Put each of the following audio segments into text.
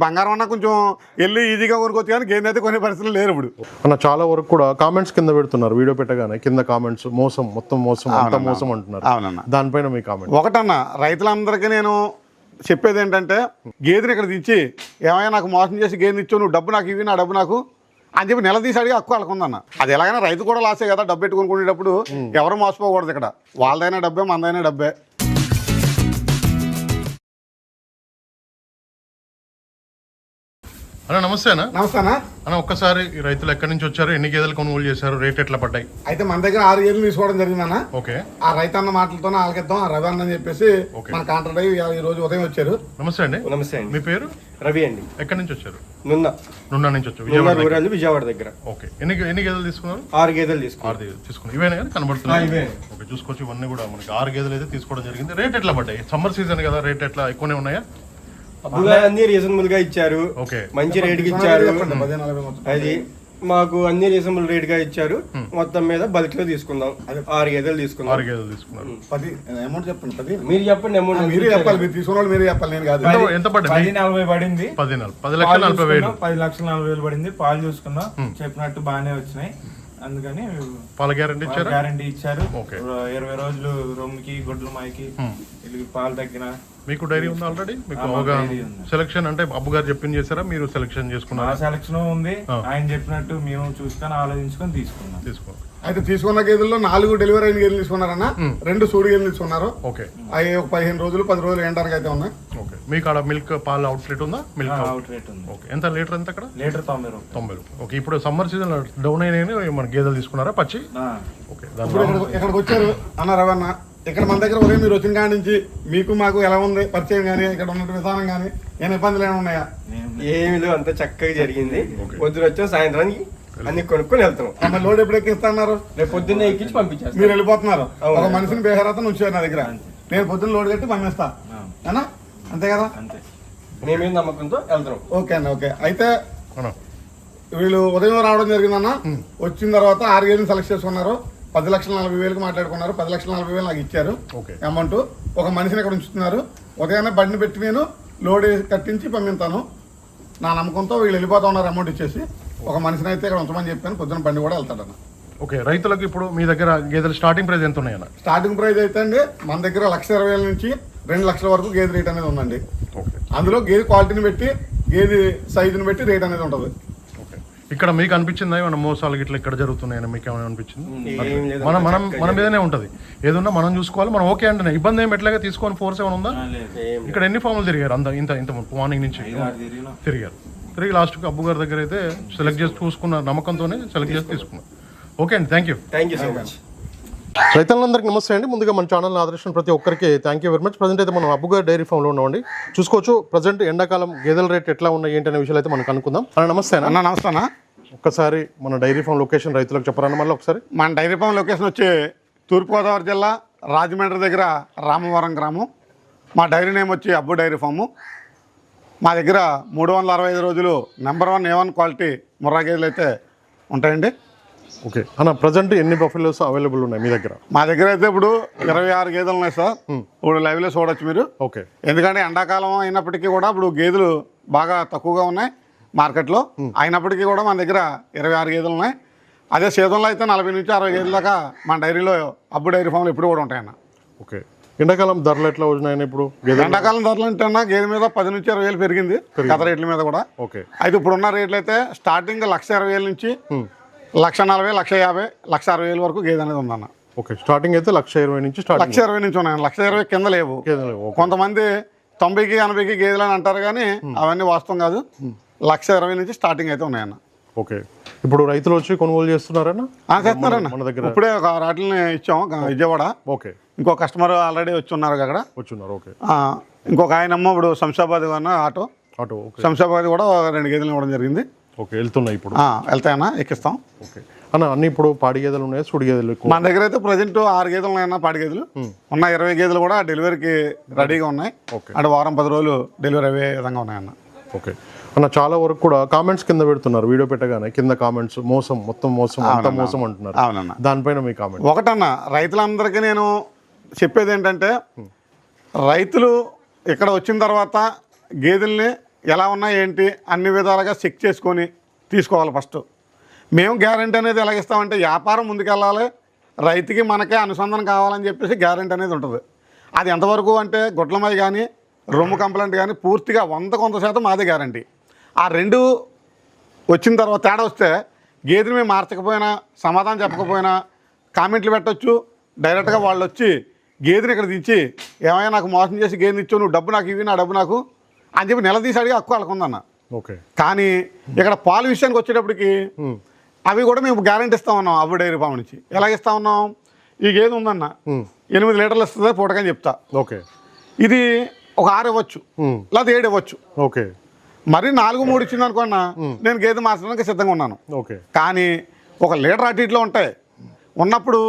బంగారం అన్న కొంచెం వెళ్ళి ఈజీగా కొనుక్కోవచ్చు కానీ గేదె అయితే కొనే పరిస్థితులు లేరు ఇప్పుడు అన్న. చాలా వరకు కూడా కామెంట్స్ కింద పెడుతున్నారు, వీడియో పెట్టగానే కింద కామెంట్స్ మోసం, మొత్తం మోసం, అంత మోసం అంటున్నారు. అవునన్న, దానిపైన మీ కామెంట్. ఒకటన్న రైతులందరికీ నేను చెప్పేది ఏంటంటే గేదెని ఇక్కడ తెచ్చి ఏమైనా నాకు మోసం చేసి గేదెని ఇచ్చావు, నువ్వు డబ్బు నాకు ఇవి, నా డబ్బు నాకు అని చెప్పి నెల తీసి అడిగి హక్కు వాళ్ళకుందన్న. అది ఎలాగైనా రైతు కూడా లాసే కదా, డబ్బు పెట్టుకునేటప్పుడు ఎవరు మోసపోకూడదు. ఇక్కడ వాళ్ళదైనా డబ్బే, మనదైనా డబ్బే. అన్న నమస్తే అన్న. నమస్తే అన్న. అన్న ఒక్కసారి ఈ రైతులు ఎక్కడి నుంచి వచ్చారు, ఎన్ని గేదెలు కొనుగోలు చేశారు, రేట్ ఎట్లా పడ్డాయి? అయితే మన దగ్గర 6 గేదెలు తీసుకోవడం జరిగిందన్న. ఓకే. ఆ రైతన్న మాటలతోనే ఆలకిద్దాం రవి అన్న అని చెప్పేసి మన కాంట్రాక్ట్ అయ్యి ఈ రోజు ఉదయం వచ్చారు. నమస్తే అండి. నమస్తే అండి. మీ పేరు? రవి అండి. ఎక్కడి నుంచి వచ్చారు? నున్న నుంచి వచ్చారు. విజయవాడ దగ్గర. ఓకే. ఎన్ని గేదెలు తీసుకున్నారు? 6 గేదెలు తీసుకున్నారు. ఇవేనా కానీ కనబడుతున్నాయి? ఓకే, చూసుకోవచ్చు. ఇవన్నీ కూడా మనకి 6 గేదెలు అయితే తీసుకోవడం జరిగింది. రేట్ ఎట్లా పడ్డాయి? సమ్మర్ సీజన్ కదా, రేట్ ఎట్లా ఎక్కువనే ఉన్నాయా? అన్ని రీజనబుల్ గా ఇచ్చారు. ఓకే. మంచి రేట్ కి ఇచ్చారు. అది మాకు అన్ని రీజనబుల్ రేట్ గా ఇచ్చారు. మొత్తం మీద బల్క్ లో తీసుకుందాం. 6 గేదెలు తీసుకున్నాం. 6 గేదెలు తీసుకున్నారు. 10 అమౌంట్ చెప్పండి. 10 మీరు చెప్పండి అమౌంట్. మీరు చెప్పాలి, మీరు తీసుకున్న మీరు చెప్పాలి, నేను కాదు. ఎంత పడింది? 10,40 పడింది. 10,40,000. 10,40,000 పడింది. పాలు చూసుకున్నాం, చెప్పినట్టు బాగానే వచ్చినాయి. అందుకని పాల గ్యారంటీ ఇచ్చారు. 20 రోజులు రొమ్ముకి గుడ్లు మాయకి పాలు తగ్గిన. మీకు డైరీ ఉంది ఆల్రెడీ? మీకు సెలక్షన్ అంటే అబ్బు గారు చెప్పింది చేశారా, మీరు సెలక్షన్ చేసుకున్నారా? సెలక్షన్ ఉంది, ఆయన చెప్పినట్టు మేము చూసుకొని ఆలోచించుకొని తీసుకున్నాం. అయితే తీసుకున్న గేదెల్లో 4 డెలివరీ అయిన గేదెలు తీసుకున్నారన్న, 2 సూడి గేదెలు తీసుకున్నారు. ఓకే. అవి ఒక 15 రోజులు 10 రోజులు ఎండడానికి అయితే ఉన్నాయి. ఓకే. మీకు ఆడ మిల్క్ పాల అవుట్లెట్ ఉందా? మిల్క్ అవుట్లెట్ ఉంది. ఓకే. ఎంత లీటర్ ఎంత అక్కడ? లీటర్ 90 రూపాయలు. ఓకే. ఇప్పుడు సమ్మర్ సీజన్ డౌన్ అయినాయి మన గేదెలు తీసుకున్నారా పచ్చి? ఓకే. ఇప్పుడు ఇక్కడికి వచ్చారు అన్న రవన్న. ఇక్కడ మన దగ్గర ఉదయం మీరు వచ్చిన కాడి నుంచి మీకు మాకు ఎలా ఉంది పరిచయం కానీ, ఇక్కడ ఉన్న విధానం కానీ ఏమైనా ఇబ్బందులు ఏమైనా ఉన్నాయా? ఏమి లేవు, అంతా చక్కగా జరిగింది. పొద్దున వచ్చాం, సాయంత్రానికి అన్ని కొనుక్కొని వెళ్తాం. మన లోడ్ ఎప్పుడు ఎక్కిస్తున్నారు? రేపు పొద్దున్నే ఎక్కించి పంపించారు. మీరు వెళ్ళిపోతున్నారు. ఒక మనిషిని బేహరాత ఉంచారు నా దగ్గర. నేను పొద్దున్న లోడ్ కట్టి పంపిస్తా అన్నా, అంతే కదా? మేమేం నమ్మకంతో వెళ్తాం. ఓకే అండి. ఓకే. అయితే వీళ్ళు ఉదయం రావడం జరిగిందన్న. వచ్చిన తర్వాత 6 గేదెలు సెలెక్ట్ చేసుకున్నారు. 10,40,000 మాట్లాడుకున్నారు. 10,40,000 నాకు ఇచ్చారు అమౌంట్. ఒక మనిషిని ఇక్కడ ఉంచుతున్నారు. ఉదయాన్నే బండిని పెట్టి నేను లోడ్ కట్టించి పంపిస్తాను. నా నమ్మకంతో వీళ్ళు వెళ్ళిపోతా ఉన్నారు అమౌంట్ ఇచ్చేసి. ఒక మనిషిని అయితే ఇక్కడ ఉంచమని చెప్పాను. పొద్దున్న బండి కూడా వెళ్తాడన్న. ఓకే. రైతులకు ఇప్పుడు మీ దగ్గర గేదెలు స్టార్టింగ్ ప్రైస్ ఎంత ఉన్నాయన్న? స్టార్టింగ్ ప్రైస్ అయితే అండి మన దగ్గర 1,20,000 నుంచి 2 లక్షల వరకు గేదె రేట్ అనేది ఉందండి. అందులో గేదె క్వాలిటీని బట్టి, గేదె సైజుని బట్టి రేట్ అనేది ఉంటుంది. ఇక్కడ మీకు అనిపించిందా ఏమన్నా మోసాలు ఇట్లా ఇక్కడ జరుగుతున్నాయని మీకు ఏమైనా అనిపించింది? మన మీదనే ఉంటది. ఏదన్నా మనం చూసుకోవాలి. మనం ఓకే అంటే ఇబ్బంది ఏమి ఎట్లాగా తీసుకొని ఫోర్స్ ఏమైనా ఉందా? ఇక్కడ ఎన్ని ఫామ్లు తిరిగారు? ఇంత మార్నింగ్ నుంచి తిరిగి లాస్ట్కి అబ్బు గారి దగ్గర అయితే సెలెక్ట్ చేసి చూసుకున్న నమ్మకంతోనే సెలెక్ట్ చేసి తీసుకున్నాం. ఓకే అండి, థ్యాంక్ యూ సో మచ్. రైతులందరికీ నమస్తే అండి. ముందుగా మన ఛానల్ని ఆదర్శించిన ప్రతి ఒక్కరికి thank you very much. Present అయితే మనం అబ్బు గారి డైరీ ఫామ్లో ఉన్నామండి. చూసుకోవచ్చు ప్రజెంట్ ఎండాకాలం గేదెల రేట్ ఎట్లా ఉన్నాయి ఏంటనే విషయాలు అయితే మనం కనుక్కుందాం. నమస్తే అన్న. నమస్తే అన్న. ఒక్కసారి మన డైరీ ఫామ్ లొకేషన్ రైతులకు చెప్పరాను మళ్ళీ ఒకసారి. మన డైరీ ఫామ్ లొకేషన్ వచ్చి తూర్పుగోదావరి జిల్లా రాజమండ్రి దగ్గర రామవరం గ్రామం. మా డైరీ నేమ్ వచ్చి అబ్బు డైరీ ఫాము. మా దగ్గర 365 రోజులు నెంబర్ 1 A1 క్వాలిటీ ముర్రా గేదెలు అయితే ఉంటాయండి. ఓకే అన్న, ప్రజెంట్ ఎన్ని బఫెలోస్ అవైలబుల్ ఉన్నాయి మీ దగ్గర? మా దగ్గర అయితే ఇప్పుడు 26 గేదెలు ఉన్నాయి సార్. ఇప్పుడు లైవ్లో చూడొచ్చు మీరు. ఓకే. ఎందుకంటే ఎండాకాలం అయినప్పటికీ కూడా ఇప్పుడు గేదెలు బాగా తక్కువగా ఉన్నాయి మార్కెట్లో. అయినప్పటికీ కూడా మన దగ్గర 26 గేదెలు ఉన్నాయి. అదే సీజన్లో అయితే 40 నుంచి 60 గేదెల దాకా మన డైరీలో అబ్బు డైరీ ఫామ్లో ఎప్పుడు కూడా ఉంటాయన్న. ఓకే. ఎండాకాలం ధరలు ఎట్లా వచ్చినాయని ఇప్పుడు? ఎండాకాలం ధరలు అంటే గేదె మీద 10 నుంచి 20,000 పెరిగింది గత రేట్ల మీద కూడా. ఓకే. అయితే ఇప్పుడున్న రేట్లు అయితే స్టార్టింగ్ 1,20,000 నుంచి 1,40,000, 1,50,000, 1,60,000 వరకు గేదె అనేది ఉందన్న. ఓకే. స్టార్టింగ్ అయితే 1,20,000 నుంచి 1,20,000 నుంచి ఉన్నాయి. 1,20,000 కింద లేవు. కొంతమంది 90కి 80కి గేదెలు అని అంటారు కానీ అవన్నీ వాస్తవం కాదు. 1,20,000 నుంచి స్టార్టింగ్ అయితే ఉన్నాయన్న. ఓకే. ఇప్పుడు రైతులు వచ్చి కొనుగోలు చేస్తున్నారన్నా? చేస్తున్నారన్న. మన దగ్గర ఇప్పుడే ఒక రాట్లని ఇచ్చాము విజయవాడ. ఓకే. ఇంకో కస్టమర్ ఆల్రెడీ వచ్చి ఉన్నారు అక్కడ. వచ్చున్నారు. ఓకే. ఇంకొక ఆయనమ్మ ఇప్పుడు శంషాబాద్ ఆటో. శంషాబాద్ కూడా 2 గేదెలు ఇవ్వడం జరిగింది. ఓకే. వెళ్తున్నాయి ఇప్పుడు? వెళ్తాయన్నా, ఎక్కిస్తాం. ఓకే అన్న. అన్ని ఇప్పుడు పాడి గేదెలు ఉన్నాయి, సుడి గేదెలు? మన దగ్గర అయితే ప్రజెంట్ 6 గేదెలు ఉన్నాయన్న పాడి గేదెలు. ఉన్న 20 గేదెలు కూడా డెలివరీకి రెడీగా ఉన్నాయి. అంటే వారం 10 రోజులు డెలివరీ అయ్యే విధంగా ఉన్నాయన్న. ఓకే అన్న. చాలా వరకు కూడా కామెంట్స్ కింద పెడుతున్నారు, వీడియో పెట్టగానే కింద కామెంట్స్ మోసం, మొత్తం మోసం, అంత మోసం అంటున్నారు. అవునన్న. దానిపైన మీ కామెంట్. ఒకటన్న రైతులందరికీ నేను చెప్పేది ఏంటంటే రైతులు ఇక్కడ వచ్చిన తర్వాత గేదెల్ని ఎలా ఉన్నాయి ఏంటి అన్ని విధాలుగా చెక్ చేసుకొని తీసుకోవాలి ఫస్ట్. మేము గ్యారెంటీ అనేది ఎలా ఇస్తామంటే వ్యాపారం ముందుకెళ్ళాలి, రైతుకి మనకే అనుసంధానం కావాలని చెప్పేసి గ్యారెంటీ అనేది ఉంటుంది. అది ఎంతవరకు అంటే గుడ్లమై కానీ రొమ్ము కంప్లైంట్ కానీ పూర్తిగా 100% మాదే గ్యారెంటీ. ఆ రెండు వచ్చిన తర్వాత తేడా వస్తే గేదెని మేము మార్చకపోయినా సమాధానం చెప్పకపోయినా కామెంట్లు పెట్టచ్చు. డైరెక్ట్గా వాళ్ళు వచ్చి గేదెని ఇక్కడ దించి ఏమైనా నాకు మోసం చేసి గేదెని ఇచ్చావు, నువ్వు డబ్బు నాకు ఇవి, నా డబ్బు నాకు అని చెప్పి నిలదీసి అడిగి హక్కు వాళ్ళకు ఉందన్న. ఓకే. కానీ ఇక్కడ పాలు విషయానికి వచ్చేటప్పటికి అవి కూడా మేము గ్యారెంటీ ఇస్తా ఉన్నాం. అవ్వ డైరీ ఫామ్ నుంచి ఎలా ఇస్తా ఉన్నాం, ఈ గేదె ఉందన్న 8 లీటర్లు ఇస్తుంది పూటకని చెప్తా. ఓకే. ఇది ఒక 6 ఇవ్వచ్చు లేదా 7 ఇవ్వచ్చు. ఓకే. మరి 4, 3 ఇచ్చింది అనుకున్నా నేను గేదె మార్చడానికి సిద్ధంగా ఉన్నాను. ఓకే. కానీ 1 లీటర్ అటు ఇట్లో ఉంటాయి ఉన్నప్పుడు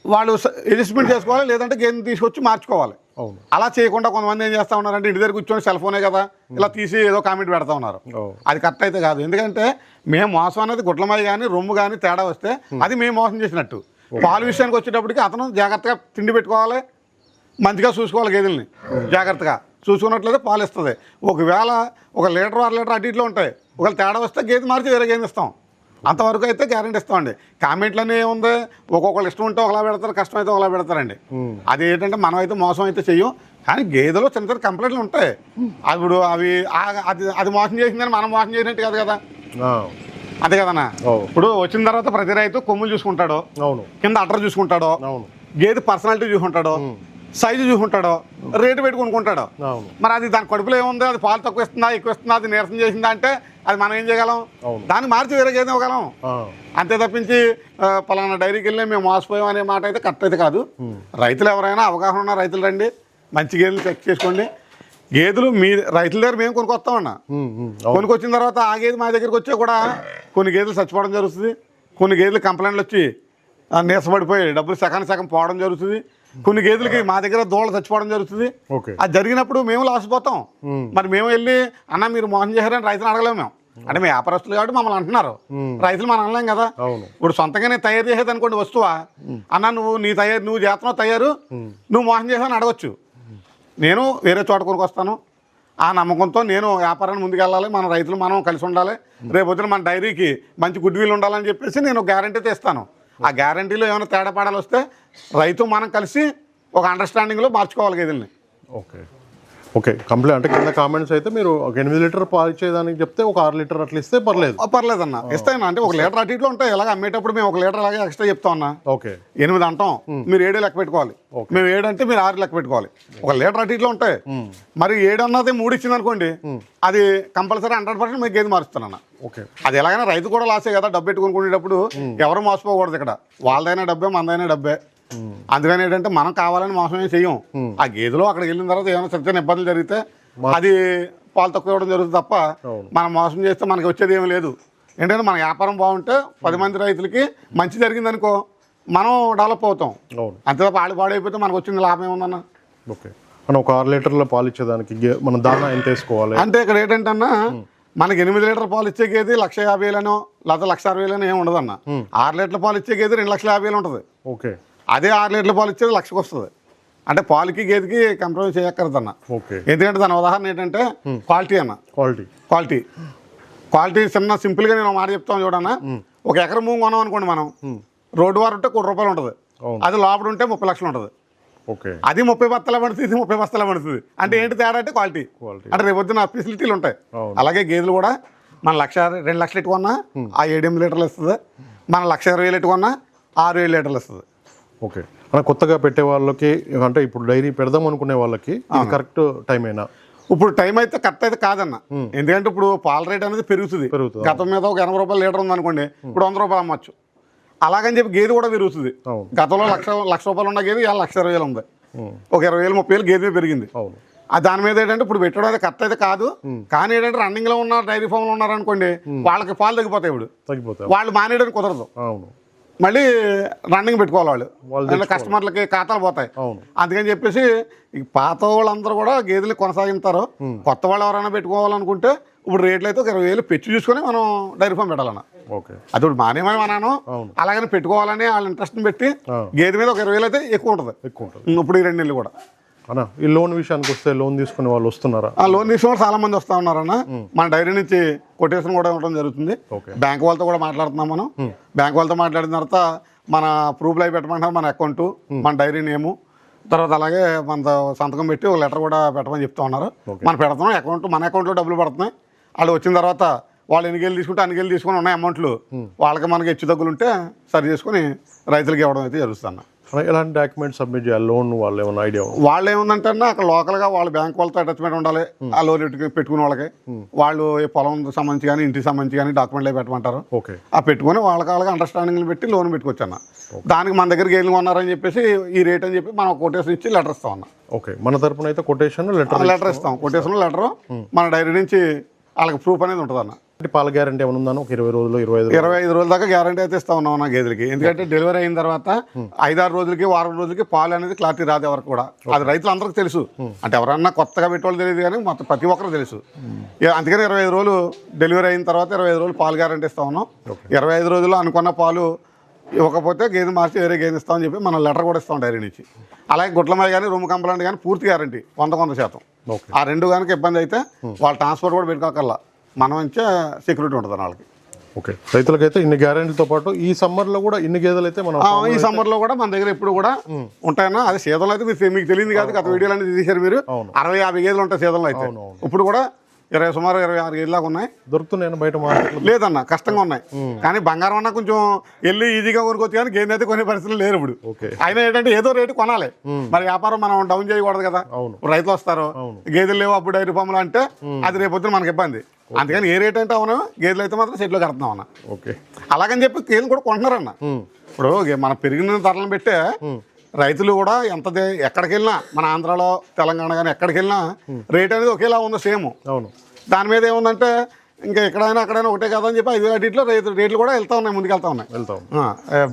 వాళ్ళు అడ్జస్ట్మెంట్ చేసుకోవాలి, లేదంటే గేదెని తీసుకొచ్చి మార్చుకోవాలి. అవును. అలా చేయకుండా కొంతమంది ఏం చేస్తూ ఉన్నారంటే ఇంటి దగ్గర కూర్చొని సెల్ ఫోనే కదా ఇలా తీసి ఏదో కామెంట్ పెడతా ఉన్నారు. అది కరెక్ట్ అయితే కాదు. ఎందుకంటే మేము మోసం అనేది గుడ్లమాయి కానీ రొమ్ము కానీ తేడా వస్తే అది మేము మోసం చేసినట్టు. పాలు విషయానికి వచ్చేటప్పటికి అతను జాగ్రత్తగా తిండి పెట్టుకోవాలి, మంచిగా చూసుకోవాలి, గేదెల్ని జాగ్రత్తగా చూసుకున్నట్లయితే పాలు ఇస్తుంది. ఒకవేళ 1 లీటర్ 2 లీటర్ అటు ఇట్లో ఉంటాయి, ఒకవేళ తేడా వస్తే గేదె మార్చి వేరే గేదె ఇస్తాం. అంతవరకు అయితే గ్యారెంటీ ఇస్తామండి. కామెంట్లన్నీ ఏముంది, ఒక్కొక్కరు ఇష్టం ఉంటే ఒకలా పెడతారు, కష్టం అయితే ఒకలా పెడతారండి. అది ఏంటంటే మనం అయితే మోసం అయితే చెయ్యం. కానీ గేదెలో చిన్న చిన్న కంప్లైంట్లు ఉంటాయి. అప్పుడు అవి అది మోసం చేసిందని మనం మోసం చేసినట్టు కాదు కదా. అంతే కదన్నా. ఇప్పుడు వచ్చిన తర్వాత ప్రతి రైతు కొమ్ములు చూసుకుంటాడో, కింద అటర్ చూసుకుంటాడో, గేదె పర్సనాలిటీ చూసుకుంటాడో, సైజు చూసుకుంటాడో, రేటు పెట్టి కొనుక్కుంటాడో. మరి అది దాని కడుపులో ఏముంది, అది పాలు తక్కువ ఇస్తుందా ఎక్కువ ఇస్తుందా, అది నీరసం చేసిందా అంటే అది మనం ఏం చేయగలం, దాన్ని మార్చి వేరే గేదె ఇవ్వగలం. అంతే తప్పించి పలానా డైరీకి వెళ్ళి మేము మోసపోయాం అనే మాట అయితే కరెక్ట్ అయితే కాదు. రైతులు ఎవరైనా అవగాహన ఉన్న రైతులు రండి, మంచి గేదెలు చెక్ చేసుకోండి. గేదెలు మీ రైతుల దగ్గర మేము కొనుక్కొస్తామన్నా. కొనుక్కొచ్చిన తర్వాత ఆ గేదె మా దగ్గరికి వచ్చే కూడా కొన్ని గేదెలు చచ్చిపోవడం జరుగుతుంది, కొన్ని గేదెలు కంప్లైంట్లు వచ్చి నీరసపడిపోయి డబ్బులు సగం పోవడం జరుగుతుంది, కొన్ని గేదెలకి మా దగ్గర దూడలు చచ్చిపోవడం జరుగుతుంది. అది జరిగినప్పుడు మేము లాస్ పోతాం. మరి మేము వెళ్ళి అన్న మీరు మోసం చేశారని రైతులు అడగలేము. మేము అంటే మేము వ్యాపారస్తులు కాబట్టి మమ్మల్ని అంటున్నారు, రైతులు మనం అనలేం కదా. ఇప్పుడు సొంతంగా నేను తయారు చేసేది అనుకోండి వస్తువా, అన్న నువ్వు చేస్తున్నావు తయారు, నువ్వు మోసం చేసావని అడగచ్చు. నేను వేరే చోట కొనుక్కొస్తాను, ఆ నమ్మకంతో నేను వ్యాపారాన్ని ముందుకెళ్ళాలి, మన రైతులు మనం కలిసి ఉండాలి, రేపొద్దున మన డైరీకి మంచి గుడ్ విల్ ఉండాలని చెప్పేసి నేను గ్యారంటీతో ఇస్తాను. ఆ గ్యారంటీలో ఏమైనా తేడా పాడాలు వస్తే రైతు మనం కలిసి ఒక అండర్స్టాండింగ్లో మార్చుకోవాలి గేదెల్ని. ఓకే. ఓకే. కంప్లైంట్ అంటే కింద కామెంట్స్ అయితే మీరు 8 లీటర్ పాలు ఇచ్చేదానికి చెప్తే ఒక 6 లీటర్ అట్లా ఇస్తే పర్లేదన్న ఇస్తాను. అంటే 1 లీటర్ అటు ఇట్లో ఉంటాయి, ఎలాగ అమ్మేటప్పుడు మేము 1 లీటర్ అలాగే ఎక్స్ట్రా చెప్తాం అన్న. ఓకే. 8 అంటాం, మీరు 7 లెక్క పెట్టుకోవాలి, మేము 7 అంటే మీరు 6 లెక్క పెట్టుకోవాలి. 1 లీటర్ అటు ఇట్లో ఉంటాయి, మరి 7 అన్నది 3 ఇచ్చింది అనుకోండి, అది కంపల్సరీ 100% మీకు గేదె మారుస్తానన్న. ఓకే. అది ఎలాగైనా రైతు కూడా లాసే కదా, డబ్బు పెట్టుకునేటప్పుడు ఎవరు మోసపోకూడదు. ఇక్కడ వాళ్ళదైనా డబ్బే మనదైనా డబ్బే. అందుకని ఏంటంటే మనం కావాలని మోసం ఏం చెయ్యం. ఆ గేదెలో అక్కడికి వెళ్ళిన తర్వాత ఏమైనా చిన్న ఇబ్బందులు జరిగితే అది పాలు తక్కువ ఇవ్వడం జరుగుతుంది తప్ప మనం మోసం చేస్తే మనకి వచ్చేది ఏమీ లేదు. ఏంటంటే మన వ్యాపారం బాగుంటే 10 మంది రైతులకి మంచి జరిగింది అనుకో మనం డెవలప్ అవుతాం. అంతే తప్ప పాడైపోతే మనకు వచ్చింది లాభం ఏముందన్న. ఓకే. మనం ఒక 6 లీటర్ల పాలు ఇచ్చేదానికి మనం దానా ఎంత వేసుకోవాలి అంటే ఇక్కడ ఏంటంటే అన్న మనకి 8 లీటర్ పాలు ఇచ్చే గేది 1,50,000 లేదా 1,60,000 ఏమి ఉండదన్న. 6 లీటర్ల పాలు ఇచ్చే గేది 2,50,000 ఉంటుంది. ఓకే. అదే 6 లీటర్ల పాలు ఇచ్చేది 1,00,000 వస్తుంది. అంటే పాలకి గేదెకి కంప్రమైజ్ చేయక్కర్దన్న. ఎందుకంటే దాని ఉదాహరణ ఏంటంటే క్వాలిటీ అన్న. క్వాలిటీ చిన్న సింపుల్గా నేను మాట చెప్తాను చూడన్నా. 1 ఎకరం భూమి కొన్నాం అనుకోండి మనం, రోడ్డు వారు ఉంటే 1 కోటి రూపాయలు ఉంటుంది, అది లోపల ఉంటే 30 లక్షలు ఉంటుంది. అది 30 బస్తాల పడుతుంది, ఇది 30 బస్తాల పడుతుంది. అంటే ఏంటి తేడా అంటే క్వాలిటీ. అంటే రేపు పొద్దున ఫెసిలిటీలు ఉంటాయి. అలాగే గేదెలు కూడా మన 2 లక్షలు ఎట్టుకున్నా ఆ 7 లీటర్లు ఇస్తుంది, మన 1,20,000 ఎట్టుకున్నా 6 లీటర్లు ఇస్తుంది. ఓకే. మన కొత్తగా పెట్టే వాళ్ళకి అంటే ఇప్పుడు డైరీ పెడదాం అనుకునే వాళ్ళకి కరెక్ట్ టైం అయినా ఇప్పుడు టైం అయితే కరెక్ట్ అయితే కాదన్న. ఎందుకంటే ఇప్పుడు పాల రేట్ అనేది పెరుగుతుంది. గతం మీద ఒక 80 రూపాయలు లీటర్ ఉంది అనుకోండి, ఇప్పుడు 100 రూపాయలు అమ్మచ్చు. అలాగని చెప్పి గేదె కూడా పెరుగుతుంది. గతంలో 1,00,000 రూపాయలు ఉన్న గేదె ఇవాళ 1,20,000 ఉంది. ఒక 20,000 30,000 గేదె పెరిగింది. దాని మీద ఏంటంటే ఇప్పుడు పెట్టడం అయితే కరెక్ట్ అయితే కాదు. కానీ ఏంటంటే రన్నింగ్ లో ఉన్న డైరీ ఫామ్ లో ఉన్నారనుకోండి, వాళ్ళకి పాలు తగ్గిపోతాయి. ఇప్పుడు వాళ్ళు మానేయడానికి కుదరదు, మళ్ళీ రన్నింగ్ పెట్టుకోవాలి వాళ్ళు, కస్టమర్లకి ఖాతాలు పోతాయి. అందుకని చెప్పేసి ఈ పాత వాళ్ళందరూ కూడా గేదెలు కొనసాగిస్తారు. కొత్త వాళ్ళు ఎవరైనా పెట్టుకోవాలనుకుంటే ఇప్పుడు రేట్లు అయితే 20,000 పెంచి చూసుకొని మనం డైరీ ఫామ్ పెట్టాలన్న. అది ఇప్పుడు మానేమని అన్నాను, అలాగని పెట్టుకోవాలని వాళ్ళ ఇంట్రెస్ట్ పెట్టి గేదె మీద ఒక 20,000 అయితే ఎక్కువ ఉంటుంది ఇప్పుడు ఈ 2 నెలలు కూడా. అన్న ఈ లోన్ విషయానికి వస్తే లోన్ తీసుకునే వాళ్ళు వస్తున్నారా? ఆ లోన్ తీసుకుని చాలా మంది వస్తా ఉన్నారన్న. మన డైరీ నుంచి కొటేషన్ కూడా ఇవ్వడం జరుగుతుంది. బ్యాంక్ వాళ్ళతో కూడా మాట్లాడుతున్నాం మనం. బ్యాంక్ వాళ్ళతో మాట్లాడిన తర్వాత మన ప్రూఫ్లు అవి పెట్టమంటారు, మన అకౌంట్, మన డైరీ నేము, తర్వాత అలాగే మన సంతకం పెట్టి ఒక లెటర్ కూడా పెట్టమని చెప్తా ఉన్నారు. మనం పెడుతున్నాం అకౌంట్, మన అకౌంట్లో డబ్బులు పడుతున్నాయి. వాళ్ళు వచ్చిన తర్వాత వాళ్ళు ఎన్ని గేలు తీసుకుంటే అన్ని గేలు తీసుకుని ఉన్నాయి అమౌంట్లు, వాళ్ళకి మనకి హెచ్చు తగ్గులు ఉంటే సరి చేసుకుని రైతులకి ఇవ్వడం అయితే జరుగుతుంది. ఎలాంటి డాక్యుమెంట్స్ సబ్మిట్ చేయాలి? లోన్ వాళ్ళు ఏమైనా ఐడియా? వాళ్ళు ఏముందంటే అక్కడ లోకల్గా వాళ్ళ బ్యాంక్ వాళ్ళతో అటాచ్మెంట్ ఉండాలి. ఆ లోన్ పెట్టుకునే వాళ్ళకి వాళ్ళు పొలం సంబంధించి కానీ ఇంటికి సంబంధించి కానీ డాక్యుమెంట్లు పెట్టమంటారు. ఆ పెట్టుకుని వాళ్ళకి అండర్స్టాండింగ్లు పెట్టి లోన్ పెట్టుకోవచ్చు అన్న. దానికి మన దగ్గర గేలు కొన్నారని చెప్పేసి ఈ రేట్ అని చెప్పి మనం కొటేషన్ ఇచ్చి లెటర్ ఇస్తాం అన్న. ఓకే, మన తరపున అయితే కొటేషన్ లెటర్ ఇస్తాం. కొటేషన్ లెటర్ మన డైరీ నుంచి వాళ్ళకి ప్రూఫ్ అనేది ఉంటుంది అన్న. పాల గ్యారంటీ ఏమైనా ఉందా? ఒక 20 రోజులు 25 రోజుల దాకా గ్యారంటీ అయితే ఇస్తా ఉన్నాం అన్న గేదెలకి. ఎందుకంటే డెలివరీ అయిన తర్వాత 5-6 రోజులకి, వారం రోజులకి పాలు అనేది క్లారిటీ రాదు ఎవరికి కూడా. అది రైతులందరికీ తెలుసు. అంటే ఎవరన్నా కొత్తగా పెట్టేవాళ్ళు తెలియదు కానీ మొత్తం ప్రతి ఒక్కరు తెలుసు. అందుకని 25 రోజులు డెలివరీ అయిన తర్వాత 25 రోజులు పాలు గ్యారంటీ ఇస్తా ఉన్నాం. 25 రోజుల్లో అనుకున్న పాలు ఇవ్వకపోతే గేదె మార్చి వేరే గేదె ఇస్తామని చెప్పి మనం లెటర్ కూడా ఇస్తాం డైరీ నుంచి. అలాగే గుట్లమై కానీ రూమ్ కంప్లైంట్ కానీ పూర్తి గ్యారంటీ 100%. ఆ రెండు కనుక ఇబ్బంది అయితే వాళ్ళ ట్రాన్స్పోర్ట్ కూడా పెట్టుకోకల్లా, మనం నుంచే సెక్యూరిటీ ఉంటుంది వాళ్ళకి. ఓకే, రైతులకైతే ఇన్ని గ్యారెంటీతో పాటు ఈ సమ్మర్లో కూడా ఇన్ని గేదెలు అయితే మనం ఈ సమ్మర్లో కూడా మన దగ్గర ఎప్పుడు కూడా ఉంటాయన్నా. అది సీజన్లో అయితే మీకు తెలియదు కాదు, గత వీడియోలు అనేది తీశారు మీరు. 60-50 గేదెలు ఉంటాయి సీజన్లో అయితే. ఇప్పుడు కూడా సుమారు 26 గేదెలు దాకా ఉన్నాయి. దొరుకుతున్నాయి బయట మార్కెట్లో? లేదన్న, కష్టంగా ఉన్నాయి. కానీ బంగారం అన్నా కొంచెం వెళ్ళి ఈజీగా కొనుక్కోవచ్చు, కానీ గేదె అయితే కొనే పరిస్థితులు లేరు ఇప్పుడు. అయినా ఏంటంటే ఏదో రేటు కొనాలి, మరి వ్యాపారం మనం డౌన్ చేయకూడదు కదా. రైతులు వస్తారు, గేదెలు లేవు అప్పుడు డైరీ ఫామ్లు అంటే అది రేపొద్దున మనకి ఇబ్బంది. అందుకని ఏ రేట్ అంటే అవునా గేదెలు అయితే మాత్రం సెట్లో కడుతున్నాం అన్న. ఓకే, అలాగని చెప్పి గేదెలు కూడా కొంటున్నారన్న. ఇప్పుడు మన పెరిగిన ధరలను పెట్టే రైతులు కూడా ఎక్కడికి వెళ్ళినా, మన ఆంధ్రాలో తెలంగాణ కానీ ఎక్కడికి వెళ్ళినా రేట్ అనేది ఒకేలా ఉంది, సేమ్. దాని మీద ఏముందంటే ఇంకా ఎక్కడైనా అక్కడైనా ఒకటే కదా అని చెప్పి 5 వాటిలో రేట్లు కూడా వెళ్తా ఉన్నాయి, ముందుకు వెళ్తా ఉన్నాయి.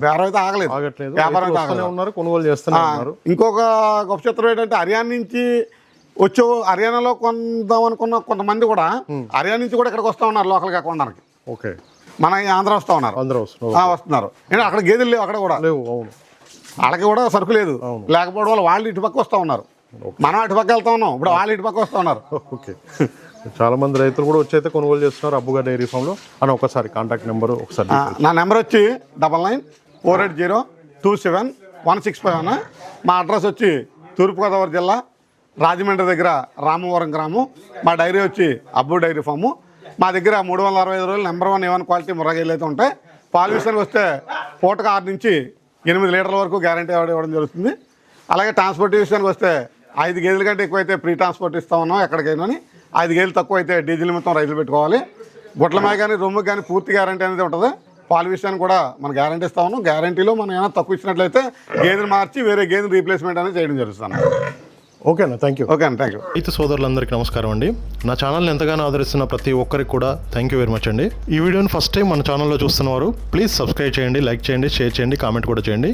వ్యాపారం అయితే ఆగలేదు, వ్యాపారం అయితే ఆగలేదు, కొనుగోలు చేస్తున్నారు. ఇంకొక గొప్ప చిత్రం ఏంటంటే హర్యానా నుంచి హర్యానాలో కొందాం అనుకున్న కొంతమంది కూడా హర్యానా నుంచి కూడా ఇక్కడికి వస్తూ ఉన్నారు లోకల్గా కొనడానికి. ఓకే, మన ఆంధ్ర వస్తూ ఉన్నారు, వస్తున్నారు. అక్కడ గేదెలు లేవు, అక్కడ కూడా లేవు. అవును, వాళ్ళకి కూడా సరుకు లేదు. లేకపోవడం వల్ల వాళ్ళు ఇటుపక్క వస్తూ ఉన్నారు, మనం అటుపక్క వెళ్తా ఉన్నాం, ఇప్పుడు వాళ్ళు ఇటుపక్క వస్తూ ఉన్నారు. ఓకే, చాలా మంది రైతులు కూడా వచ్చి అయితే కొనుగోలు చేస్తున్నారు అబ్బుగా డైరీ ఫామ్లో. అని ఒకసారి కాంటాక్ట్ నెంబర్ ఒకసారి. నా నెంబర్ వచ్చి 9948027165 అన్న. మా అడ్రస్ వచ్చి తూర్పుగోదావరి జిల్లా రాజమండ్రి దగ్గర రామవరం గ్రామం. మా డైరీ వచ్చి అబ్బు డైరీ ఫాము. మా దగ్గర 365 రోజులు నెంబర్ 1 A1 క్వాలిటీ ముర్రగేళ్ళు అయితే ఉంటాయి. పాలు విషయానికి వస్తే పూటకు 6 నుంచి 8 లీటర్ల వరకు గ్యారంటీ ఇవ్వడం జరుగుతుంది. అలాగే ట్రాన్స్పోర్ట్ విషయానికి వస్తే 5 గేదెల కంటే ఎక్కువైతే ఫ్రీ ట్రాన్స్పోర్ట్ ఇస్తా ఉన్నాం ఎక్కడికైనా. 5 గేదెలు తక్కువ అయితే డీజిల్ నిమిత్తం రైతులు పెట్టుకోవాలి. గుట్లమాయ కానీ రొమ్ముకి కానీ పూర్తి గ్యారంటీ అనేది ఉంటుంది. పాలు విషయాన్ని కూడా మనం గ్యారంటీ ఇస్తా ఉన్నాం. గ్యారంటీలో మనం ఏమైనా తక్కువ ఇచ్చినట్లయితే గేదెలు మార్చి వేరే గేదెలు రీప్లేస్మెంట్ అనేది చేయడం జరుగుతుంది. ఓకేనా, థ్యాంక్ యూ. ఓకే అండి, థ్యాంక్ యూ. రైతు సోదరులందరికీ నమస్కారం అండి. నా ఛానల్ని ఎంతగానో ఆదరిస్తున్న ప్రతి ఒక్కరికి కూడా థ్యాంక్ యూ వెరీ మచ్ అండి. ఈ వీడియోని ఫస్ట్ టైం మన ఛానల్లో చూస్తున్నవారు ప్లీజ్ సబ్స్క్రైబ్ చేయండి, లైక్ చేయండి, షేర్ చేయండి, కామెంట్ కూడా చేయండి.